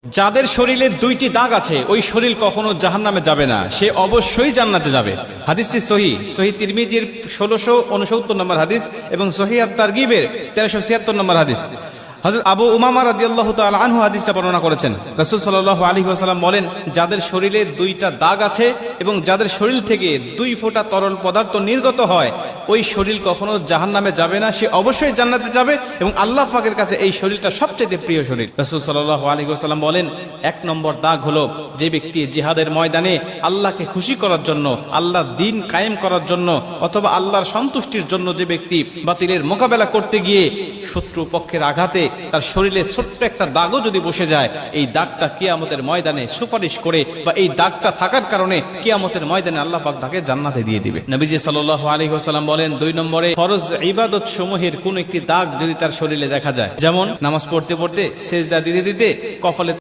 যাদের শরীরে দুইটি দাগ আছে ওই শরীর কখনো জাহান্নামে যাবে না, সে অবশ্যই জান্নাতে যাবে। হাদিসটি সহিহ তিরমিজির 1669 নম্বর হাদিস এবং সহিহ আত-তারগিবের 1376 নম্বর হাদিস। হযরত আবু উমামা রাদিয়াল্লাহু তাআলা আনহু হাদিসটা বর্ণনা করেছেন। রাসূল সাল্লাল্লাহু আলাইহি ওয়াসাল্লাম বলেন, যাদের শরীরে দুইটা দাগ আছে এবং যাদের শরীর থেকে 2 ফোঁটা তরল পদার্থ নির্গত হয় ওই শরীর কখনো জাহান্নামে যাবে না, সে অবশ্যই জান্নাতে যাবে এবং আল্লাহ পাকের কাছে এই শরীরটা সবচেয়ে প্রিয় শরীর। রাসূল সাল্লাল্লাহু আলাইহি ওয়াসাল্লাম বলেন, 1 নম্বর দাগ হলো যে ব্যক্তি জিহাদের ময়দানে আল্লাহকে খুশি করার জন্য, আল্লাহর দ্বীন কায়েম করার জন্য অথবা আল্লাহর সন্তুষ্টির জন্য যে ব্যক্তি বাতিলের মোকাবেলা করতে গিয়ে শত্রু পক্ষের আঘাতে তার শরীরে ছোট্ট একটা দাগও যদি বসে যায়, এই দাগটা কিয়ামতের ময়দানে সুপারিশ করে বা এই দাগটা থাকার কারণে কিয়ামতের ময়দানে আল্লাহ পাক তাকে জান্নাতে দিয়ে দিবে। নবীজি সাল্লাল্লাহু আলাইহি ওয়াসাল্লাম বলেন, 2 নম্বরে ফরজ ইবাদত সমূহের কোন একটি দাগ যদি তার শরীরে দেখা যায়, যেমন নামাজ পড়তে পড়তে সেজদা দিতে দিতে কপালে